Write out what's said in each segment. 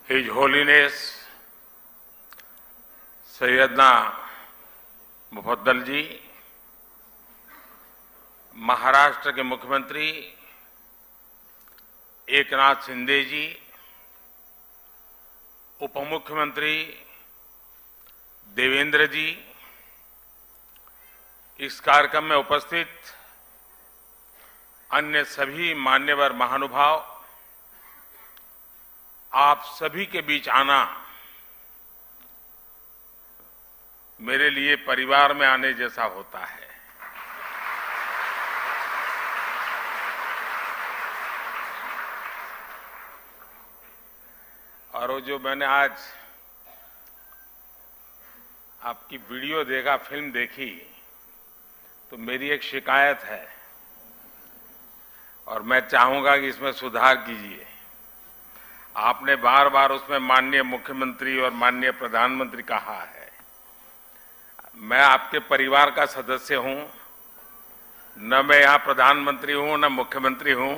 His Holiness Syedna Mufaddal जी, महाराष्ट्र के मुख्यमंत्री एकनाथ शिंदे जी, उप मुख्यमंत्री देवेंद्र जी, इस कार्यक्रम में उपस्थित अन्य सभी मान्यवर महानुभाव, आप सभी के बीच आना मेरे लिए परिवार में आने जैसा होता है। और वो जो मैंने आज आपकी वीडियो देखा, फिल्म देखी, तो मेरी एक शिकायत है और मैं चाहूंगा कि इसमें सुधार कीजिए। आपने बार बार उसमें माननीय मुख्यमंत्री और माननीय प्रधानमंत्री कहा है। मैं आपके परिवार का सदस्य हूं, न मैं यहां प्रधानमंत्री हूं न मुख्यमंत्री हूं।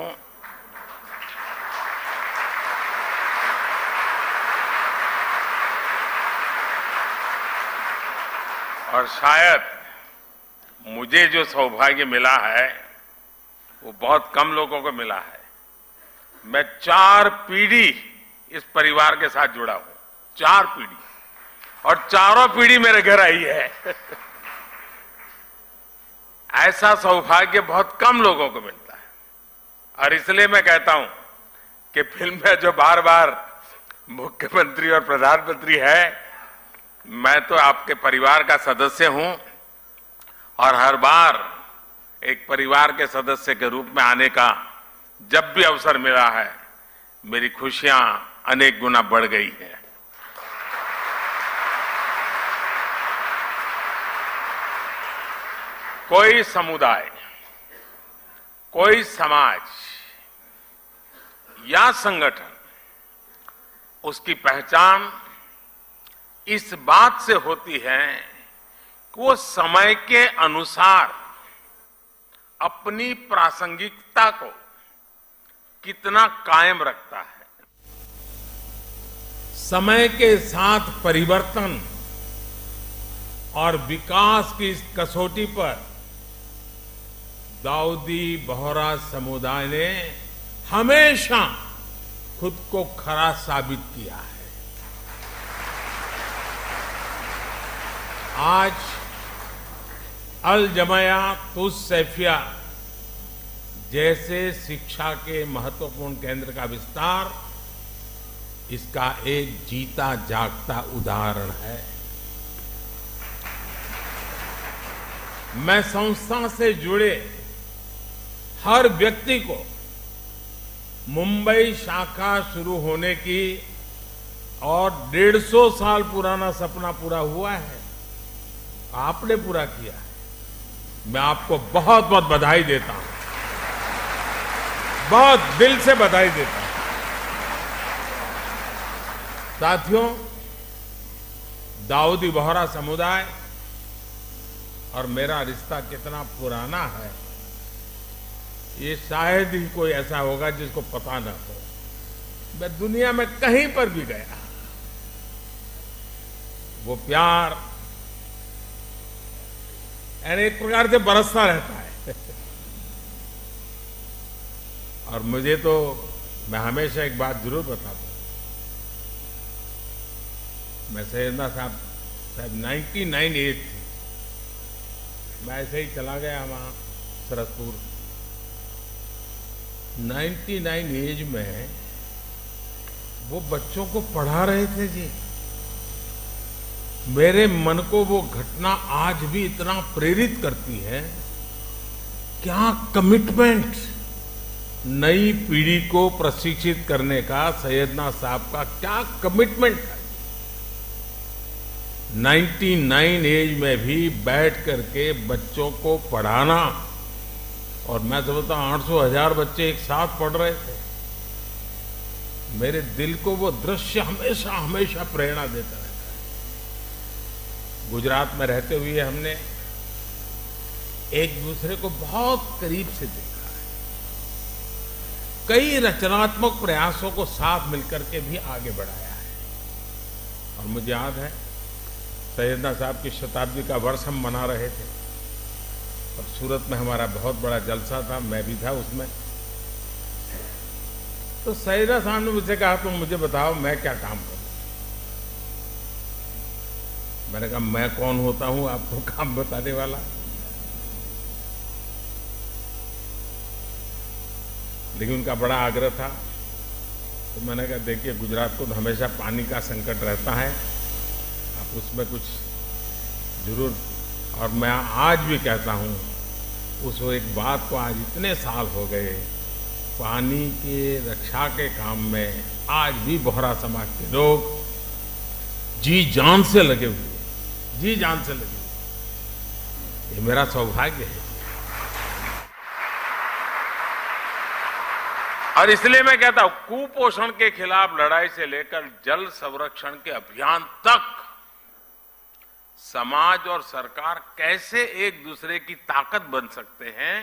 और शायद मुझे जो सौभाग्य मिला है वो बहुत कम लोगों को मिला है। मैं 4 पीढ़ी इस परिवार के साथ जुड़ा हूं, 4 पीढ़ी, और चारों पीढ़ी मेरे घर आई है। ऐसा सौभाग्य बहुत कम लोगों को मिलता है। और इसलिए मैं कहता हूं कि फिल्म में जो बार बार मुख्यमंत्री और प्रधानमंत्री है, मैं तो आपके परिवार का सदस्य हूं और हर बार एक परिवार के सदस्य के रूप में आने का जब भी अवसर मिला है, मेरी खुशियां अनेक गुना बढ़ गई है। कोई समुदाय, कोई समाज या संगठन, उसकी पहचान इस बात से होती है कि वो समय के अनुसार अपनी प्रासंगिकता को कितना कायम रखता है। समय के साथ परिवर्तन और विकास की इस कसौटी पर दाऊदी बोहरा समुदाय ने हमेशा खुद को खरा साबित किया है। आज अल जमाया तुस्सैफिया जैसे शिक्षा के महत्वपूर्ण केंद्र का विस्तार इसका एक जीता जागता उदाहरण है। मैं संस्था से जुड़े हर व्यक्ति को मुंबई शाखा शुरू होने की और 150 साल पुराना सपना पूरा हुआ है, आपने पूरा किया है। मैं आपको बहुत बहुत बधाई देता हूं, बहुत दिल से बधाई देता हूं। साथियों, दाऊदी बोहरा समुदाय और मेरा रिश्ता कितना पुराना है, ये शायद ही कोई ऐसा होगा जिसको पता न हो। मैं दुनिया में कहीं पर भी गया, वो प्यार यानी एक प्रकार से बरसता रहता है। और मुझे तो, मैं हमेशा एक बात जरूर बताता हूं, मैं सैयदना साहब 99 एज थी, मैं ऐसे ही चला गया वहां सरसपुर। 99 एज में वो बच्चों को पढ़ा रहे थे जी। मेरे मन को वो घटना आज भी इतना प्रेरित करती है। क्या कमिटमेंट, नई पीढ़ी को प्रशिक्षित करने का सैयदना साहब का क्या कमिटमेंट है। 99 एज में भी बैठ करके बच्चों को पढ़ाना, और मैं समझता हूं 800,000 बच्चे एक साथ पढ़ रहे थे। मेरे दिल को वो दृश्य हमेशा हमेशा प्रेरणा देता रहता है। गुजरात में रहते हुए हमने एक दूसरे को बहुत करीब से देखा है। कई रचनात्मक प्रयासों को साथ मिलकर के भी आगे बढ़ाया है। और मुझे याद है सैयदना साहब की शताब्दी का वर्ष हम मना रहे थे और सूरत में हमारा बहुत बड़ा जलसा था, मैं भी था उसमें। तो सैयदना साहब ने मुझसे कहा तुम मुझे बताओ मैं क्या काम करूं। मैंने कहा मैं कौन होता हूं आपको काम बताने वाला। लेकिन उनका बड़ा आग्रह था, तो मैंने कहा देखिए गुजरात को तो हमेशा पानी का संकट रहता है, आप उसमें कुछ जरूर। और मैं आज भी कहता हूं उस एक बात को, आज इतने साल हो गए, पानी के रक्षा के काम में आज भी बोहरा समाज के लोग जी जान से लगे हुए, जी जान से लगे हुए। ये मेरा सौभाग्य है। और इसलिए मैं कहता हूं कुपोषण के खिलाफ लड़ाई से लेकर जल संरक्षण के अभियान तक समाज और सरकार कैसे एक दूसरे की ताकत बन सकते हैं,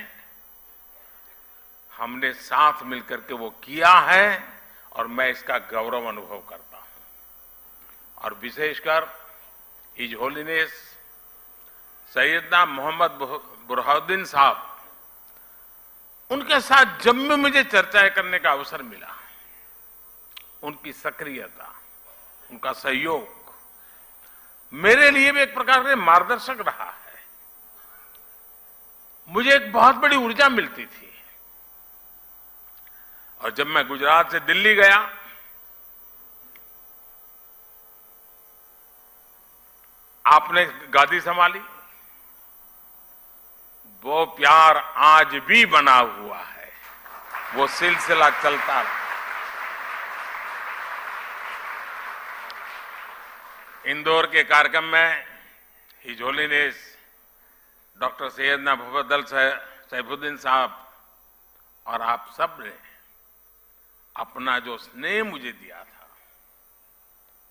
हमने साथ मिलकर के वो किया है और मैं इसका गौरव अनुभव करता हूं। और विशेषकर हिज होलीनेस सैयदना मोहम्मद बुरहानुद्दीन साहब, उनके साथ जब भी मुझे चर्चाएं करने का अवसर मिला, उनकी सक्रियता, उनका सहयोग मेरे लिए भी एक प्रकार से मार्गदर्शक रहा है। मुझे एक बहुत बड़ी ऊर्जा मिलती थी। और जब मैं गुजरात से दिल्ली गया, आपने गादी संभाली, वो प्यार आज भी बना हुआ है, वो सिलसिला चलता रहा। इंदौर के कार्यक्रम में his holiness doctor Syedna Mufaddal Saifuddin साहब और आप सब ने अपना जो स्नेह मुझे दिया था,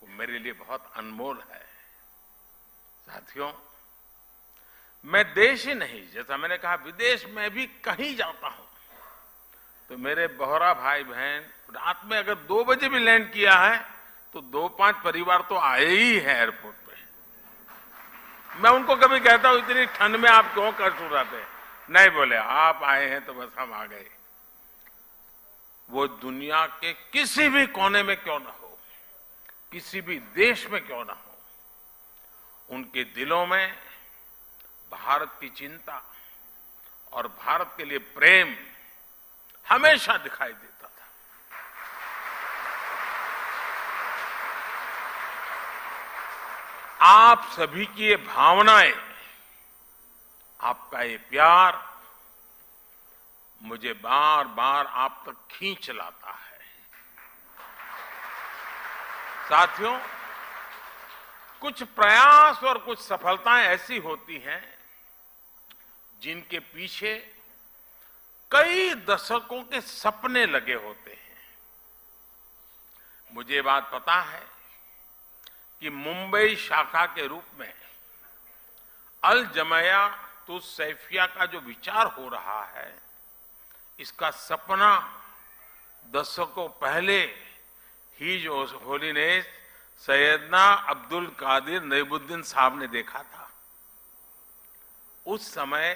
वो मेरे लिए बहुत अनमोल है। साथियों, मैं देश ही नहीं, जैसा मैंने कहा विदेश में भी कहीं जाता हूं तो मेरे बोहरा भाई बहन रात में अगर 2 बजे भी लैंड किया है तो 2-5 परिवार तो आए ही हैं एयरपोर्ट पे। मैं उनको कभी कहता हूं इतनी ठंड में आप क्यों कष्ट उठाते हैं? नहीं, बोले आप आए हैं तो बस हम आ गए। वो दुनिया के किसी भी कोने में क्यों ना हो, किसी भी देश में क्यों ना हो, उनके दिलों में भारत की चिंता और भारत के लिए प्रेम हमेशा दिखाई देता था। आप सभी की ये भावनाएं, आपका ये प्यार मुझे बार बार आप तक खींच लाता है। साथियों, कुछ प्रयास और कुछ सफलताएं ऐसी होती हैं जिनके पीछे कई दशकों के सपने लगे होते हैं। मुझे बात पता है कि मुंबई शाखा के रूप में अल जमिया तुस सैफिया का जो विचार हो रहा है, इसका सपना दशकों पहले हिज होलीनेस सैयदना अब्दुल कादिर नईमुद्दीन साहब ने देखा था। उस समय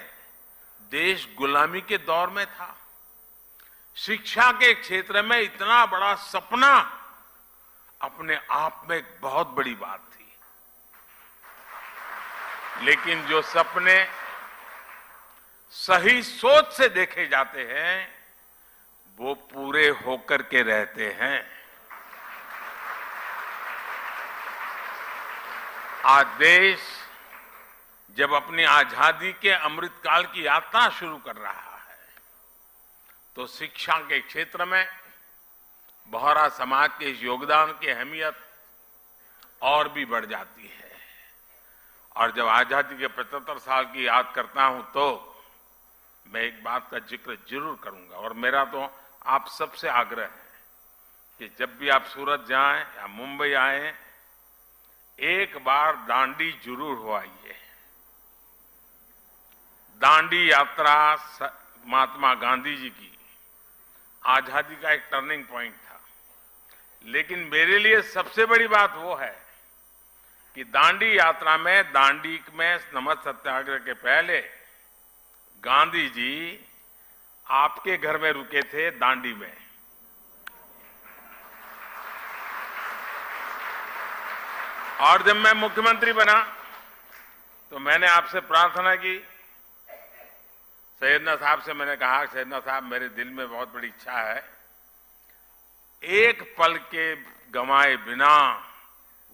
देश गुलामी के दौर में था। शिक्षा के क्षेत्र में इतना बड़ा सपना अपने आप में एक बहुत बड़ी बात थी। लेकिन जो सपने सही सोच से देखे जाते हैं, वो पूरे होकर के रहते हैं। आज देश जब अपनी आजादी के अमृतकाल की यात्रा शुरू कर रहा है, तो शिक्षा के क्षेत्र में बोहरा समाज के इस योगदान की अहमियत और भी बढ़ जाती है। और जब आजादी के 75 साल की याद करता हूं तो मैं एक बात का जिक्र जरूर करूंगा, और मेरा तो आप सबसे आग्रह है कि जब भी आप सूरत जाएं या मुंबई आएं, एक बार दांडी जरूर हो आइए। दांडी यात्रा महात्मा गांधी जी की आजादी का एक टर्निंग पॉइंट था। लेकिन मेरे लिए सबसे बड़ी बात वो है कि दांडी यात्रा में, दांडी में नमक सत्याग्रह के पहले गांधी जी आपके घर में रुके थे, दांडी में। और जब मैं मुख्यमंत्री बना तो मैंने आपसे प्रार्थना की, सैयदना साहब से मैंने कहा, सैयदना साहब मेरे दिल में बहुत बड़ी इच्छा है, एक पल के गंवाए बिना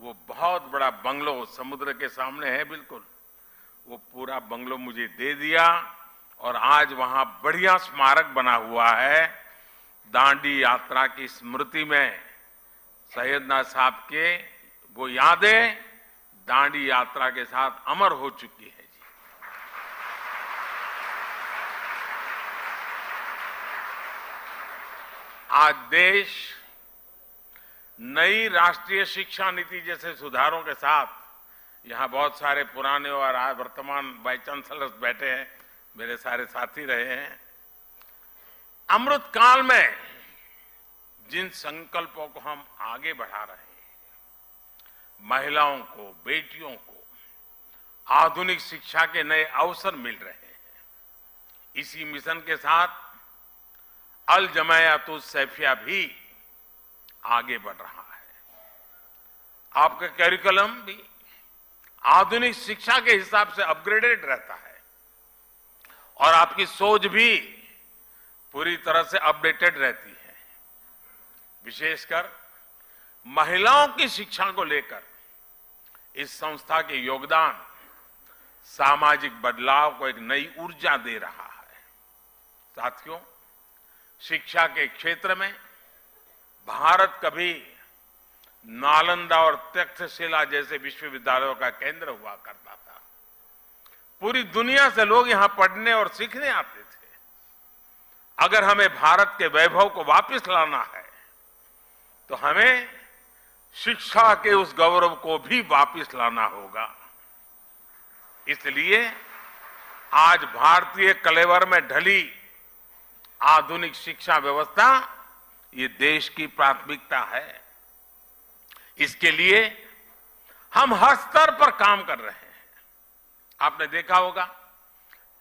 वो बहुत बड़ा बंगलो समुद्र के सामने है बिल्कुल, वो पूरा बंगलो मुझे दे दिया और आज वहां बढ़िया स्मारक बना हुआ है। दांडी यात्रा की स्मृति में सैयदना साहब के वो यादें दांडी यात्रा के साथ अमर हो चुकी है जी। आज देश नई राष्ट्रीय शिक्षा नीति जैसे सुधारों के साथ, यहां बहुत सारे पुराने और वर्तमान वाइस चांसलर्स बैठे हैं, मेरे सारे साथी रहे हैं, अमृत काल में जिन संकल्पों को हम आगे बढ़ा रहे हैं, महिलाओं को, बेटियों को आधुनिक शिक्षा के नए अवसर मिल रहे हैं। इसी मिशन के साथ अल जमायातुस सैफिया भी आगे बढ़ रहा है। आपका करिकुलम भी आधुनिक शिक्षा के हिसाब से अपग्रेडेड रहता है और आपकी सोच भी पूरी तरह से अपडेटेड रहती है। विशेषकर महिलाओं की शिक्षा को लेकर इस संस्था के योगदान सामाजिक बदलाव को एक नई ऊर्जा दे रहा है। साथियों, शिक्षा के क्षेत्र में भारत कभी नालंदा और तक्षशिला जैसे विश्वविद्यालयों का केंद्र हुआ करता था। पूरी दुनिया से लोग यहां पढ़ने और सीखने आते थे। अगर हमें भारत के वैभव को वापस लाना है तो हमें शिक्षा के उस गौरव को भी वापस लाना होगा। इसलिए आज भारतीय कलेवर में ढली आधुनिक शिक्षा व्यवस्था ये देश की प्राथमिकता है। इसके लिए हम हर स्तर पर काम कर रहे हैं। आपने देखा होगा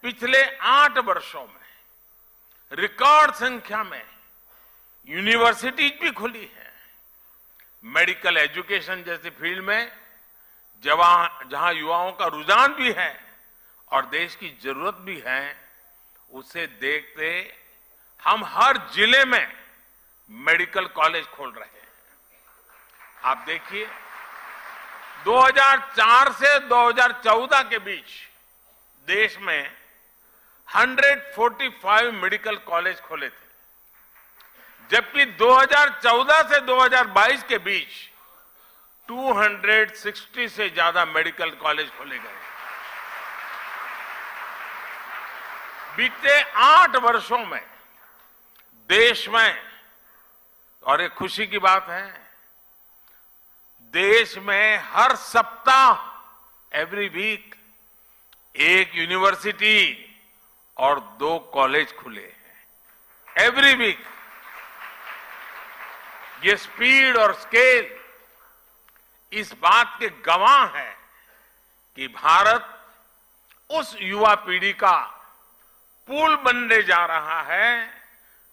पिछले 8 वर्षों में रिकॉर्ड संख्या में यूनिवर्सिटीज भी खुली है। मेडिकल एजुकेशन जैसी फील्ड में जहां युवाओं का रुझान भी है और देश की जरूरत भी है, उसे देखते हम हर जिले में मेडिकल कॉलेज खोल रहे हैं। आप देखिए 2004 से 2014 के बीच देश में 145 मेडिकल कॉलेज खोले थे, जबकि 2014 से 2022 के बीच 260 से ज्यादा मेडिकल कॉलेज खोले गए। बीते 8 वर्षों में देश में, और एक खुशी की बात है, देश में हर सप्ताह एवरी वीक एक यूनिवर्सिटी और 2 कॉलेज खुले हैं। Every week. ये स्पीड और स्केल इस बात के गवाह है कि भारत उस युवा पीढ़ी का पुल बनने जा रहा है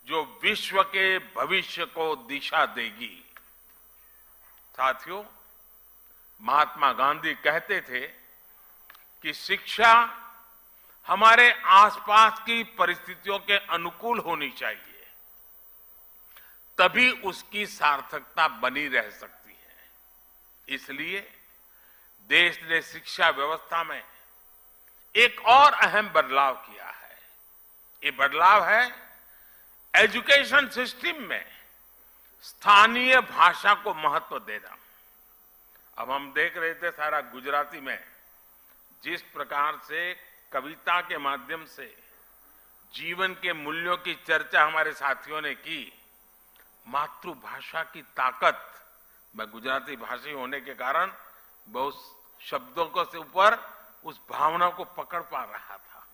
जो विश्व के भविष्य को दिशा देगी। साथियों, महात्मा गांधी कहते थे कि शिक्षा हमारे आसपास की परिस्थितियों के अनुकूल होनी चाहिए, तभी उसकी सार्थकता बनी रह सकती है। इसलिए देश ने शिक्षा व्यवस्था में एक और अहम बदलाव किया है। ये बदलाव है एजुकेशन सिस्टम में स्थानीय भाषा को महत्व देना। अब हम देख रहे थे सारा गुजराती में जिस प्रकार से कविता के माध्यम से जीवन के मूल्यों की चर्चा हमारे साथियों ने की। मातृभाषा की ताकत, मैं गुजराती भाषी होने के कारण बहुत शब्दों को से ऊपर उस भावना को पकड़ पा रहा था,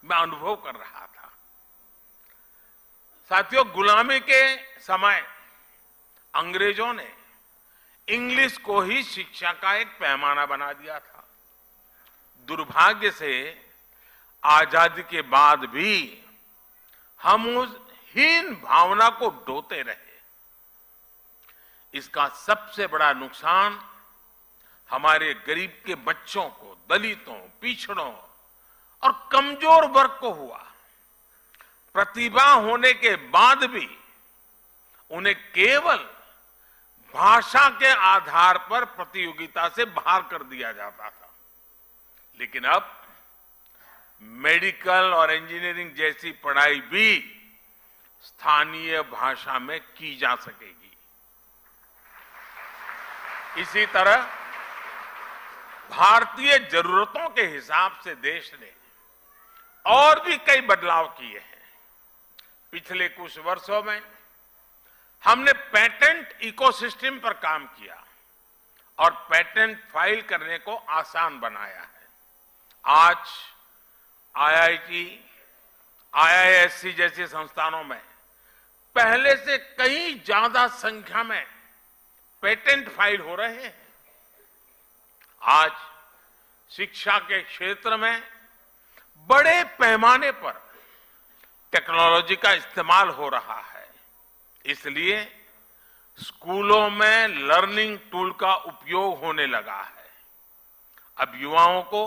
मैं अनुभव कर रहा था। साथियों, गुलामी के समय अंग्रेजों ने इंग्लिश को ही शिक्षा का एक पैमाना बना दिया था। दुर्भाग्य से आजादी के बाद भी हम उस हीन भावना को ढोते रहे। इसका सबसे बड़ा नुकसान हमारे गरीब के बच्चों को, दलितों, पिछड़ों और कमजोर वर्ग को हुआ। प्रतिभा होने के बाद भी उन्हें केवल भाषा के आधार पर प्रतियोगिता से बाहर कर दिया जाता था। लेकिन अब मेडिकल और इंजीनियरिंग जैसी पढ़ाई भी स्थानीय भाषा में की जा सकेगी। इसी तरह भारतीय जरूरतों के हिसाब से देश ने और भी कई बदलाव किए हैं। पिछले कुछ वर्षों में हमने पेटेंट इकोसिस्टम पर काम किया और पेटेंट फाइल करने को आसान बनाया है। आज आईआईटी, आईआईएससी जैसे संस्थानों में पहले से कई ज्यादा संख्या में पेटेंट फाइल हो रहे हैं। आज शिक्षा के क्षेत्र में बड़े पैमाने पर टेक्नोलॉजी का इस्तेमाल हो रहा है। इसलिए स्कूलों में लर्निंग टूल का उपयोग होने लगा है। अब युवाओं को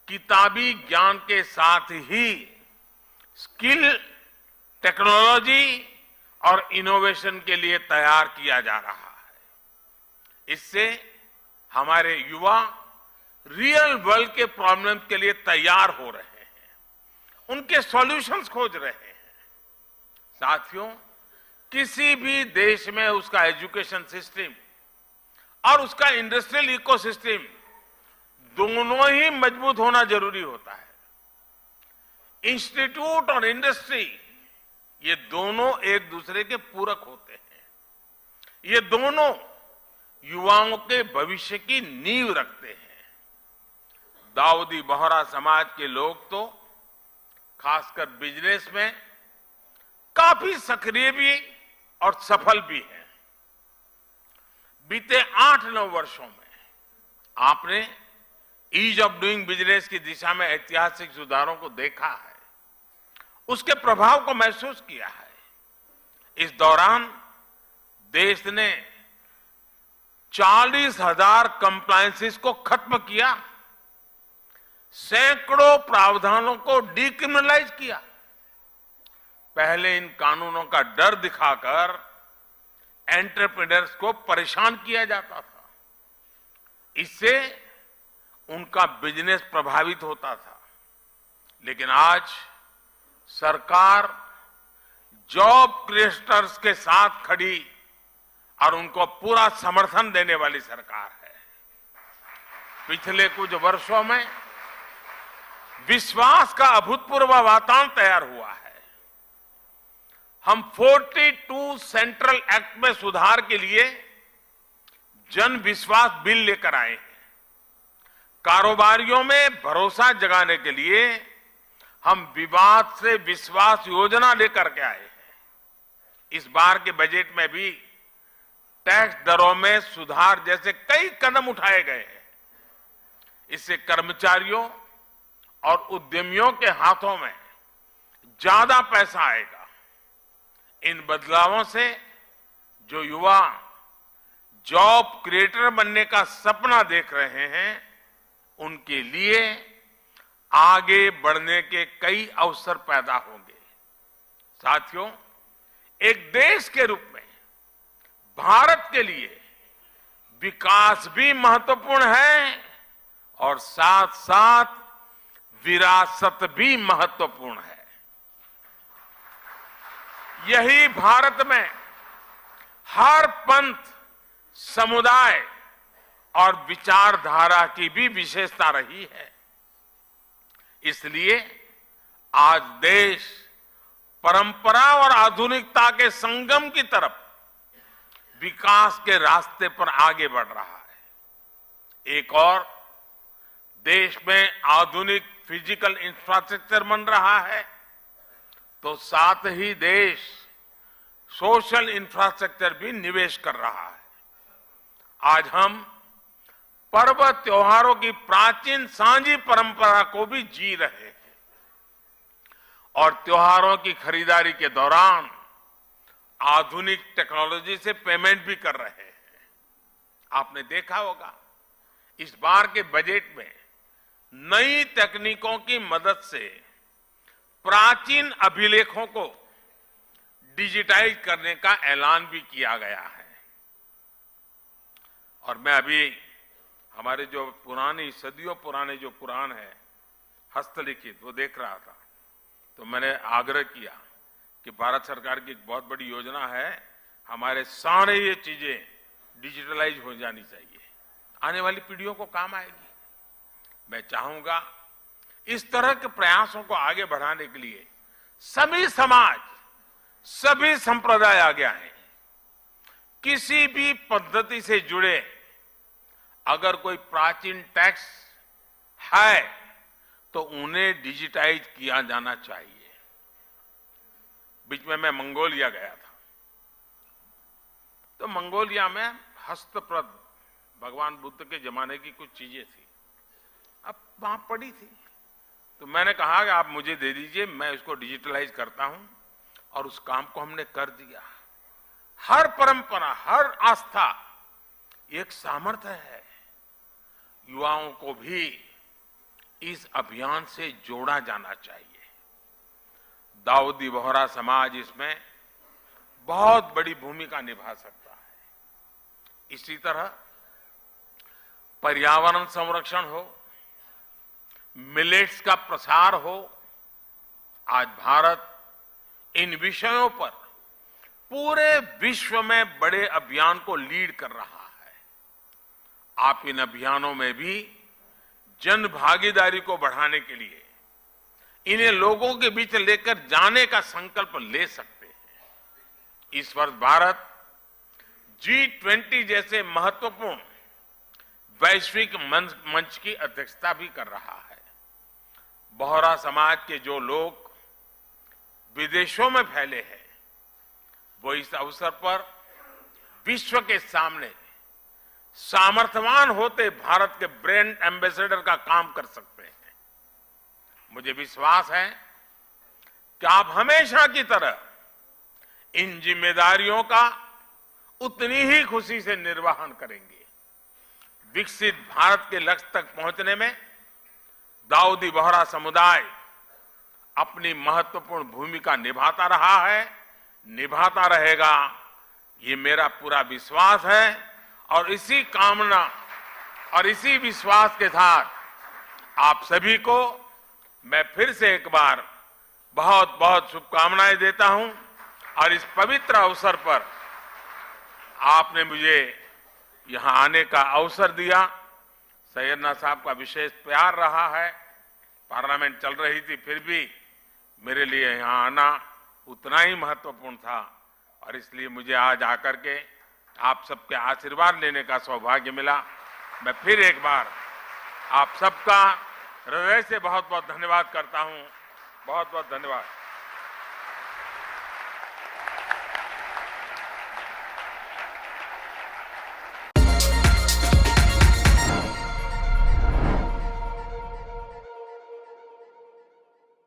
किताबी ज्ञान के साथ ही स्किल, टेक्नोलॉजी और इनोवेशन के लिए तैयार किया जा रहा है। इससे हमारे युवा रियल वर्ल्ड के प्रॉब्लम के लिए तैयार हो रहे हैं, उनके सॉल्यूशंस खोज रहे हैं। साथियों, किसी भी देश में उसका एजुकेशन सिस्टम और उसका इंडस्ट्रियल इकोसिस्टम दोनों ही मजबूत होना जरूरी होता है। इंस्टीट्यूट और इंडस्ट्री ये दोनों एक दूसरे के पूरक होते हैं। ये दोनों युवाओं के भविष्य की नींव रखते हैं। दाऊदी बोहरा समाज के लोग तो खासकर बिजनेस में काफी सक्रिय भी और सफल भी हैं। बीते 8-9 वर्षों में आपने ईज ऑफ डूइंग बिजनेस की दिशा में ऐतिहासिक सुधारों को देखा है, उसके प्रभाव को महसूस किया है। इस दौरान देश ने 40,000 कंप्लायंसेस को खत्म किया, सैकड़ों प्रावधानों को डिक्रिमिनलाइज किया। पहले इन कानूनों का डर दिखाकर एंटरप्रेन्योर्स को परेशान किया जाता था। इससे उनका बिजनेस प्रभावित होता था। लेकिन आज सरकार जॉब क्रिएटर्स के साथ खड़ी और उनको पूरा समर्थन देने वाली सरकार है। पिछले कुछ वर्षों में विश्वास का अभूतपूर्व वातावरण तैयार हुआ है। हम 42 सेंट्रल एक्ट में सुधार के लिए जन विश्वास बिल लेकर आए हैं। कारोबारियों में भरोसा जगाने के लिए हम विवाद से विश्वास योजना लेकर के आए हैं। इस बार के बजट में भी टैक्स दरों में सुधार जैसे कई कदम उठाए गए हैं। इससे कर्मचारियों और उद्यमियों के हाथों में ज्यादा पैसा आएगा। इन बदलावों से जो युवा जॉब क्रिएटर बनने का सपना देख रहे हैं, उनके लिए आगे बढ़ने के कई अवसर पैदा होंगे। साथियों, एक देश के रूप में भारत के लिए विकास भी महत्वपूर्ण है और साथ साथ विरासत भी महत्वपूर्ण है। यही भारत में हर पंथ, समुदाय और विचारधारा की भी विशेषता रही है। इसलिए आज देश परंपरा और आधुनिकता के संगम की तरफ विकास के रास्ते पर आगे बढ़ रहा है। एक और देश में आधुनिक फिजिकल इंफ्रास्ट्रक्चर बन रहा है, तो साथ ही देश सोशल इंफ्रास्ट्रक्चर भी निवेश कर रहा है। आज हम पर्व त्योहारों की प्राचीन सांझी परंपरा को भी जी रहे हैं और त्योहारों की खरीदारी के दौरान आधुनिक टेक्नोलॉजी से पेमेंट भी कर रहे हैं। आपने देखा होगा इस बार के बजट में नई तकनीकों की मदद से प्राचीन अभिलेखों को डिजिटाइज करने का ऐलान भी किया गया है। और मैं अभी हमारे जो पुरानी सदियों पुराने जो पुराण है हस्तलिखित वो देख रहा था, तो मैंने आग्रह किया कि भारत सरकार की एक बहुत बड़ी योजना है, हमारे सारे ये चीजें डिजिटलाइज हो जानी चाहिए, आने वाली पीढ़ियों को काम आएगी। मैं चाहूंगा इस तरह के प्रयासों को आगे बढ़ाने के लिए सभी समाज, सभी संप्रदाय आगे आए। किसी भी पद्धति से जुड़े अगर कोई प्राचीन टैक्स है तो उन्हें डिजिटाइज किया जाना चाहिए। बीच में मैं मंगोलिया गया था, तो मंगोलिया में हस्तप्रत भगवान बुद्ध के जमाने की कुछ चीजें थी, अब वहां पड़ी थी, तो मैंने कहा कि आप मुझे दे दीजिए, मैं इसको डिजिटलाइज करता हूं, और उस काम को हमने कर दिया। हर परंपरा, हर आस्था एक सामर्थ्य है। युवाओं को भी इस अभियान से जोड़ा जाना चाहिए। दाऊदी बोहरा समाज इसमें बहुत बड़ी भूमिका निभा सकता है। इसी तरह पर्यावरण संरक्षण हो, मिलेट्स का प्रसार हो, आज भारत इन विषयों पर पूरे विश्व में बड़े अभियान को लीड कर रहा है। आप इन अभियानों में भी जन भागीदारी को बढ़ाने के लिए इन्हें लोगों के बीच लेकर जाने का संकल्प ले सकते हैं। इस वर्ष भारत G20 जैसे महत्वपूर्ण वैश्विक मंच की अध्यक्षता भी कर रहा है। बोहरा समाज के जो लोग विदेशों में फैले हैं, वो इस अवसर पर विश्व के सामने सामर्थ्यवान होते भारत के ब्रांड एम्बेसडर का काम कर सकते हैं। मुझे विश्वास है कि आप हमेशा की तरह इन जिम्मेदारियों का उतनी ही खुशी से निर्वहन करेंगे। विकसित भारत के लक्ष्य तक पहुंचने में दाऊदी बोहरा समुदाय अपनी महत्वपूर्ण भूमिका निभाता रहा है, निभाता रहेगा, ये मेरा पूरा विश्वास है। और इसी कामना और इसी विश्वास के साथ आप सभी को मैं फिर से एक बार बहुत बहुत शुभकामनाएं देता हूं। और इस पवित्र अवसर पर आपने मुझे यहां आने का अवसर दिया। सैयदना साहब का विशेष प्यार रहा है। पार्लियामेंट चल रही थी, फिर भी मेरे लिए यहां आना उतना ही महत्वपूर्ण था, और इसलिए मुझे आज आकर के आप सबके आशीर्वाद लेने का सौभाग्य मिला। मैं फिर एक बार आप सबका हृदय से बहुत बहुत धन्यवाद करता हूं। बहुत बहुत धन्यवाद।